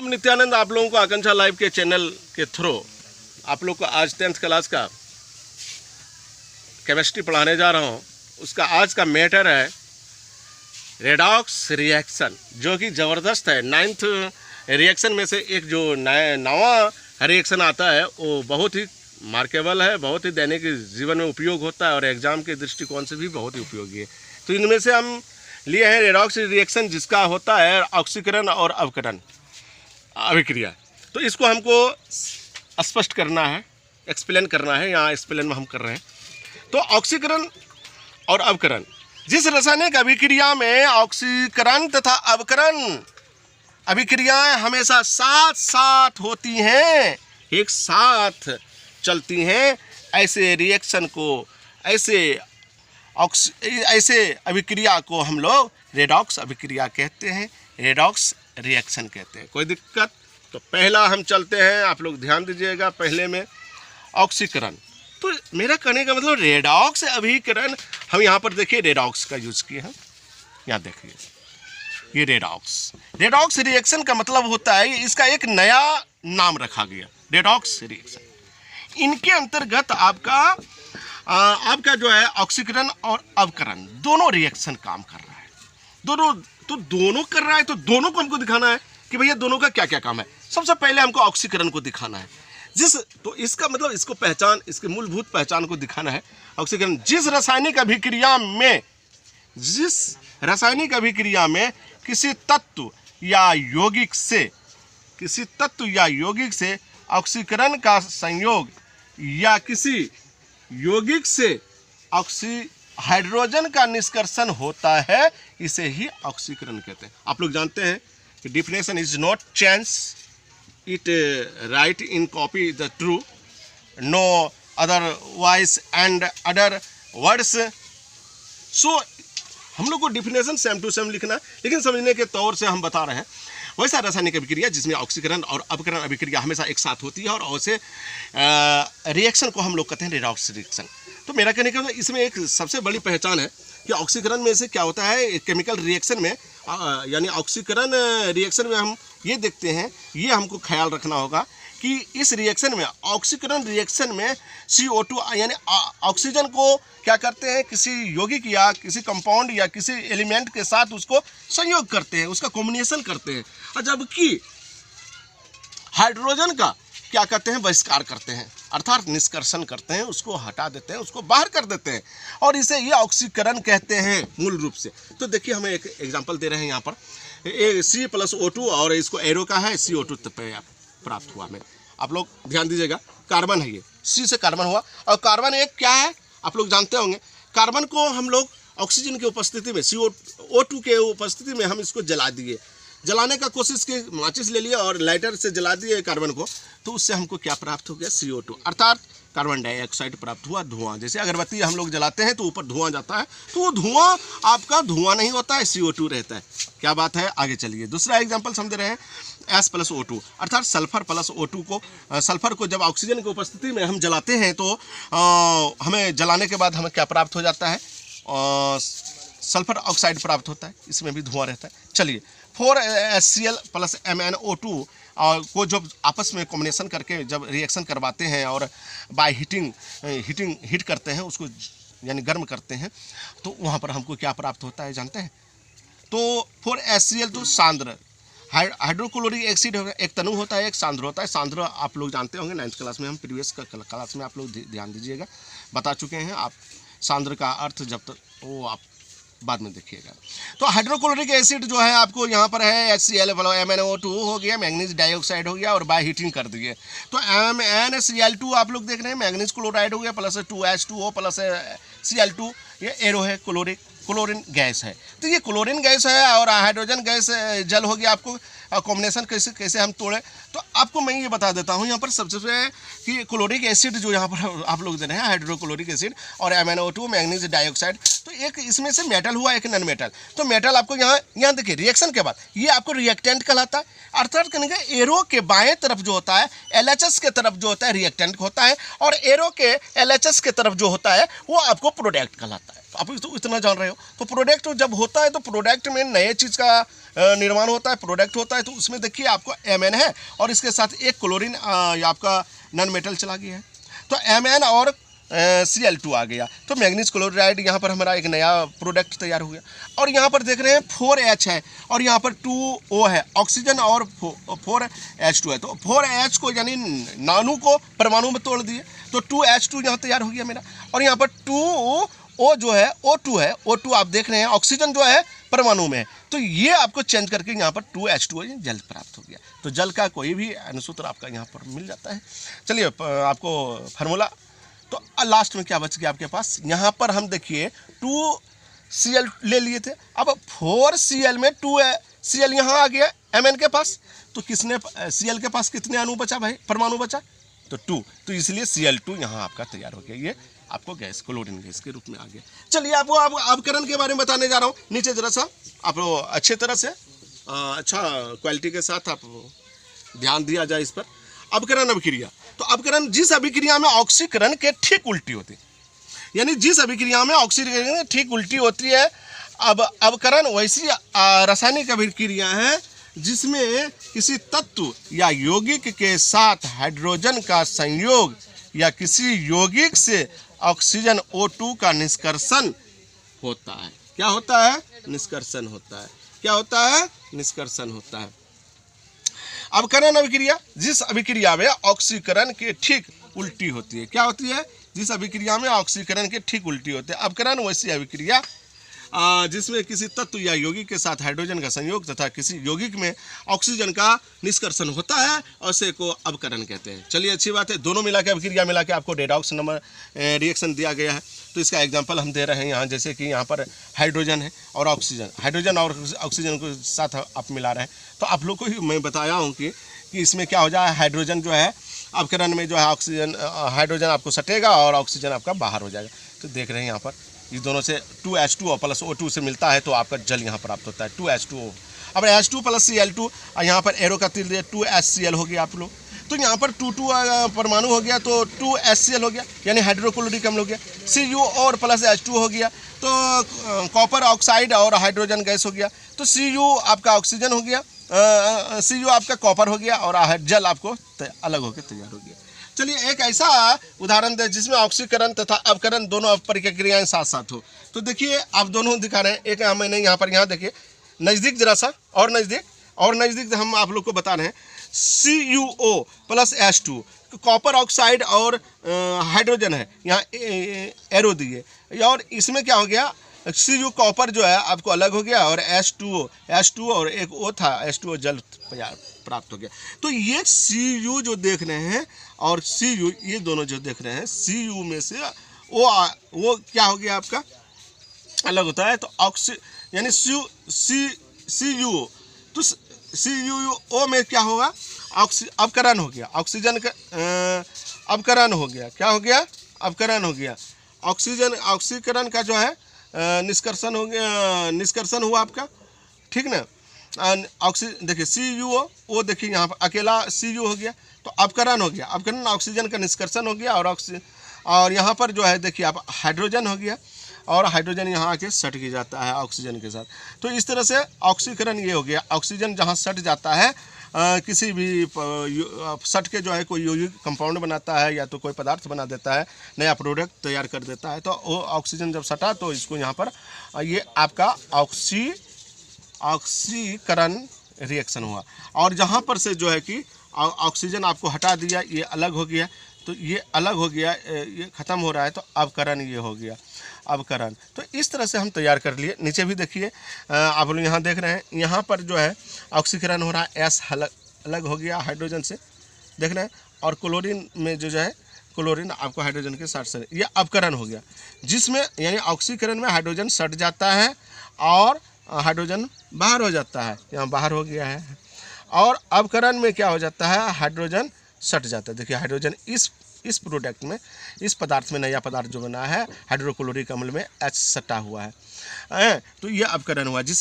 अब नित्यानंद आप लोगों को आकांक्षा लाइव के चैनल के थ्रू आप लोग को आज 10th क्लास का केमिस्ट्री पढ़ाने जा रहा हूँ। उसका आज का मैटर है रेडॉक्स रिएक्शन, जो कि ज़बरदस्त है। 9th रिएक्शन में से एक जो नवा रिएक्शन आता है वो बहुत ही मार्केबल है, बहुत ही दैनिक जीवन में उपयोग होता है और एग्जाम के दृष्टिकोण से भी बहुत ही उपयोगी है। तो इनमें से हम लिए हैं रेडॉक्स रिएक्शन, जिसका होता है ऑक्सीकरण और अवकरण अभिक्रिया। तो इसको हमको स्पष्ट करना है, एक्सप्लेन करना है, यहाँ एक्सप्लेन में हम कर रहे हैं। तो ऑक्सीकरण और अवकरण, जिस रासायनिक अभिक्रिया में ऑक्सीकरण तथा अवकरण अभिक्रियाएं हमेशा साथ साथ होती हैं, एक साथ चलती हैं, ऐसे रिएक्शन को, ऐसे अभिक्रिया को हम लोग रेडॉक्स अभिक्रिया कहते हैं, रेडॉक्स रिएक्शन कहते हैं। कोई दिक्कत? तो पहला हम चलते हैं, आप लोग ध्यान दीजिएगा। पहले में ऑक्सीकरण, तो मेरा कहने का मतलब रेडॉक्स अभिकरण, हम यहाँ पर देखिए रेडॉक्स का यूज किए हैं। यहाँ देखिए ये रेडॉक्स रिएक्शन का मतलब होता है, इसका एक नया नाम रखा गया, रेडॉक्स रिएक्शन। इनके अंतर्गत आपका जो है ऑक्सीकरण और अवकरण दोनों रिएक्शन काम कर रहा है। दोनों कर रहा है, तो दोनों को हमको दिखाना है कि भैया दोनों का क्या क्या काम है। सबसे पहले हमको ऑक्सीकरण को दिखाना है, तो इसका मतलब इसको पहचान, इसके मूलभूत पहचान को दिखाना है। ऑक्सीकरण जिस रासायनिक अभिक्रिया में किसी तत्व या यौगिक से ऑक्सीकरण का संयोग या किसी यौगिक से हाइड्रोजन का निष्कर्षण होता है, इसे ही ऑक्सीकरण कहते हैं। आप लोग जानते हैं कि definition is not change, it write in copy the true, no otherwise and other words. So हम लोग को डिफिनेशन सेम टू सेम लिखना है, लेकिन समझने के तौर से हम बता रहे हैं वैसा रासायनिक अभिक्रिया जिसमें ऑक्सीकरण और अवकरण अभिक्रिया हमेशा एक साथ होती है, और वैसे रिएक्शन को हम लोग कहते हैं रेडॉक्स रिएक्शन। तो मेरा कहने का इसमें एक सबसे बड़ी पहचान है कि ऑक्सीकरण में से क्या होता है, केमिकल रिएक्शन में यानी ऑक्सीकरण रिएक्शन में हम ये देखते हैं, ये हमको ख्याल रखना होगा कि इस रिएक्शन में, ऑक्सीकरण रिएक्शन में CO2 यानी ऑक्सीजन को क्या करते हैं, किसी यौगिक या किसी कंपाउंड या किसी एलिमेंट के साथ उसको संयोग करते हैं, उसका कॉम्बिनेशन करते हैं, और जबकि हाइड्रोजन का क्या करते हैं, बहिष्कार करते हैं, अर्थात निष्कर्षण करते हैं, उसको हटा देते हैं, उसको बाहर कर देते हैं, और इसे ये ऑक्सीकरण कहते हैं मूल रूप से। तो देखिए हमें एक एग्जांपल दे रहे हैं यहाँ पर, C+O2 और इसको एरो का है, CO2 प्राप्त हुआ हमें। आप लोग ध्यान दीजिएगा, कार्बन है, ये C से कार्बन हुआ, और कार्बन एक क्या है आप लोग जानते होंगे, कार्बन को हम लोग ऑक्सीजन की उपस्थिति में, CO2 के उपस्थिति में हम इसको जला दिए, जलाने का कोशिश की, माचिस ले लिया और लाइटर से जला दिए कार्बन को, तो उससे हमको क्या प्राप्त हो गया, CO2 अर्थात कार्बन डाइऑक्साइड प्राप्त हुआ, धुआं। जैसे अगरबत्ती हम लोग जलाते हैं तो ऊपर धुआं जाता है, तो वो धुआं आपका धुआं नहीं होता है, CO2 रहता है। क्या बात है, आगे चलिए। दूसरा एग्जाम्पल समझ रहे हैं, S+O2 अर्थात सल्फर प्लस O2 को, सल्फर को जब ऑक्सीजन की उपस्थिति में हम जलाते हैं तो हमें जलाने के बाद हमें क्या प्राप्त हो जाता है, सल्फर ऑक्साइड प्राप्त होता है, इसमें भी धुआं रहता है। चलिए 4HCl + MnO2 को जब आपस में कॉम्बिनेशन करके जब रिएक्शन करवाते हैं और बाय हीट करते हैं, उसको यानी गर्म करते हैं, तो वहाँ पर हमको क्या प्राप्त होता है जानते हैं। तो 4HCl तो सांद्र हाइड्रोक्लोरिक एसिड एक तनु होता है, एक सांद्र होता है। सांद्र आप लोग जानते होंगे, 9th क्लास में हम प्रीवियस क्लास में आप लोग ध्यान दीजिएगा, बता चुके हैं आप सांद्र का अर्थ, जब तक वो आप बाद में देखिएगा। तो हाइड्रोक्लोरिक एसिड जो है आपको यहाँ पर है HCl MnO2 हो गया, मैग्नीज डाइऑक्साइड हो गया, और बाय हीटिंग कर दिए तो MnCl2 आप लोग देख रहे हैं, मैग्नीज क्लोराइड हो गया, प्लस 2H2O प्लस Cl2, ये एरो है, क्लोरीन गैस है। तो ये क्लोरीन गैस है और हाइड्रोजन गैस जल हो गया। आपको कॉम्बिनेशन कैसे हम तोड़े, तो आपको मैं ये बता देता हूँ यहाँ पर सबसे पहले कि क्लोरिक एसिड जो यहाँ पर आप लोग दे रहे हैं, हाइड्रोक्लोरिक एसिड और MnO2 मैग्नीज डाइऑक्साइड, तो एक इसमें से मेटल हुआ, एक नॉन मेटल। तो मेटल आपको यहाँ देखिए रिएक्शन के बाद ये आपको रिएक्टेंट कहलाता है। अर्थात कहने का एरो के बाएं तरफ जो होता है LHS के तरफ जो होता है रिएक्टेंट होता है, और एरो के LHS के तरफ जो होता है वो आपको प्रोडक्ट कहलाता है। आप तो इतना जान रहे हो। तो प्रोडक्ट जब होता है तो प्रोडक्ट में नए चीज़ का निर्माण होता है, प्रोडक्ट होता है। तो उसमें देखिए आपको Mn है और इसके साथ एक क्लोरीन आपका नॉन मेटल चला गया है, तो Mn और Cl2 आ गया। तो मैग्नीज क्लोराइड यहाँ पर हमारा एक नया प्रोडक्ट तैयार हो गया। और यहाँ पर देख रहे हैं 4H है और यहाँ पर 2O है, ऑक्सीजन और 4H2 है। तो 4H को यानी नानू को परमाणु में तोड़ दिए तो 2H2 यहाँ तैयार हो गया मेरा। और यहाँ पर 2O जो है O2 है, O2 आप देख रहे हैं ऑक्सीजन जो है परमाणु में है। तो ये आपको चेंज करके यहाँ पर 2H2 जल प्राप्त हो गया। तो जल का कोई भी अणुसूत्र आपका यहाँ पर मिल जाता है। चलिए आपको फार्मूला तो लास्ट में क्या बच गया आपके पास, यहाँ पर हम देखिए 2Cl ले लिए थे। अब 4Cl में 2Cl यहाँ आ गया Mn के पास। तो किसने Cl के पास कितने अणु बचा भाई, परमाणु बचा, तो 2। तो इसलिए Cl2 यहाँ आपका तैयार हो गया। ये आपको गैस क्लोरीन गैस के रूप में आ गया। चलिए आपको अब अवकरण के बारे में बताने जा रहा हूँ। नीचे जरा सा आप अच्छे तरह से अच्छा क्वालिटी के साथ आप ध्यान दिया जाए इस पर। अवकरण अभिक्रिया, तो अवकरण जिस अभिक्रिया में ऑक्सीकरण के ठीक उल्टी होती है, यानी जिस अभिक्रिया में ऑक्सीकरण ठीक उल्टी होती है। अब अवकरण वैसी रासायनिक अभिक्रिया है जिसमें किसी तत्व या यौगिक के साथ हाइड्रोजन का संयोग या किसी यौगिक से ऑक्सीजन O2 का निष्कर्षण होता है। क्या होता है, निष्कर्षण होता है। क्या होता है, निष्कर्षण होता है। अवकरण अभिक्रिया जिस अभिक्रिया में ऑक्सीकरण के ठीक उल्टी होती है। क्या होती है, जिस अभिक्रिया में ऑक्सीकरण के ठीक उल्टी होते हैं। अवकरण वैसी अभिक्रिया जिसमें किसी तत्व या यौगिक के साथ हाइड्रोजन का संयोग तथा किसी यौगिक में ऑक्सीजन का निष्कर्षण होता है, ऐसे को अवकरण कहते हैं। चलिए अच्छी बात है, दोनों मिला के अभिक्रिया मिला के आपको रेडॉक्स नंबर रिएक्शन दिया गया है। तो इसका एग्जांपल हम दे रहे हैं यहाँ, जैसे कि यहाँ पर हाइड्रोजन है और ऑक्सीजन, हाइड्रोजन और ऑक्सीजन को साथ आप मिला रहे हैं। तो आप लोग को ही मैं बताया हूँ कि इसमें क्या हो जाए, हाइड्रोजन जो है अवकरण में जो है ऑक्सीजन हाइड्रोजन आपको सटेगा और ऑक्सीजन आपका बाहर हो जाएगा। तो देख रहे हैं यहाँ पर इस दोनों से 2H2O प्लस O2 से मिलता है तो आपका जल यहाँ प्राप्त होता है 2H2O। अब H2 प्लस Cl2 यहाँ पर एरो का तीर दिया 2HCl हो गया आप लोग। तो यहाँ पर 2 परमाणु हो गया तो 2HCl हो गया, यानी हाइड्रोक्लोरिक अम्ल हो गया। Cu और प्लस H2 हो गया तो कॉपर ऑक्साइड और हाइड्रोजन गैस हो गया। तो Cu आपका ऑक्सीजन हो गया, Cu आपका कॉपर हो गया और जल आपको अलग होकर तैयार हो गया। चलिए एक ऐसा उदाहरण दे जिसमें ऑक्सीकरण तथा अवकरण दोनों प्रक्रियाएं साथ साथ हो। तो देखिए आप दोनों दिखा रहे हैं। एक मैंने यहाँ देखिए नज़दीक जरा सा और नज़दीक हम आप लोग को बता रहे हैं CuO plus H2 copper oxide और हाइड्रोजन है, यहाँ एरो दिए। और इसमें क्या हो गया, Cu कॉपर जो है आपको अलग हो गया और H2O और एक O था H2O जल प्राप्त हो गया। तो ये Cu जो देख रहे हैं और Cu ये दोनों जो देख रहे हैं, Cu में से वो क्या हो गया आपका अलग होता है। तो यानी CuO, तो CuO में क्या होगा, अवकरण हो गया, ऑक्सीजन का अवकरण हो गया। क्या हो गया, अवकरण हो गया। ऑक्सीकरण का जो है निष्कर्षण हो गया, निष्कर्षण हुआ आपका, ठीक ना। देखिए CuO देखिए यहाँ पर अकेला Cu हो गया तो अवकरण हो गया, अवकरण ऑक्सीजन का निष्कर्षण हो गया। और यहाँ पर जो है देखिए आप हाइड्रोजन हो गया और हाइड्रोजन यहाँ आके सट के जाता है ऑक्सीजन के साथ। तो इस तरह से ऑक्सीकरण ये हो गया, ऑक्सीजन जहाँ सट जाता है किसी भी सट के जो है कोई यौगिक कंपाउंड बनाता है या तो कोई पदार्थ बना देता है, नया प्रोडक्ट तैयार कर देता है। तो वो ऑक्सीजन जब सटा तो इसको यहाँ पर ये आपका ऑक्सीकरण रिएक्शन हुआ। और जहाँ पर से जो है कि ऑक्सीजन आपको हटा दिया, ये अलग हो गया, तो ये अलग हो गया, ये ख़त्म हो रहा है, तो अवकरण ये हो गया, अवकरण। तो इस तरह से हम तैयार कर लिए। नीचे भी देखिए आप लोग यहाँ देख रहे हैं, यहाँ पर जो है ऑक्सीकरण हो रहा है, S अलग हो गया हाइड्रोजन से, देख रहे हैं। और क्लोरीन में जो है क्लोरीन आपको हाइड्रोजन के साथ से, ये अवकरण हो गया, जिसमें यानी ऑक्सीकरण में हाइड्रोजन सट जाता है और हाइड्रोजन बाहर हो जाता है, यहाँ बाहर हो गया है। और अवकरण में क्या हो जाता है, हाइड्रोजन सट जाता है। देखिए हाइड्रोजन इस इस प्रोडक्ट में, इस पदार्थ में नया पदार्थ जो बना है हाइड्रोक्लोरिक अम्ल में H सटा हुआ है। तो यह अपकरण हुआ जिस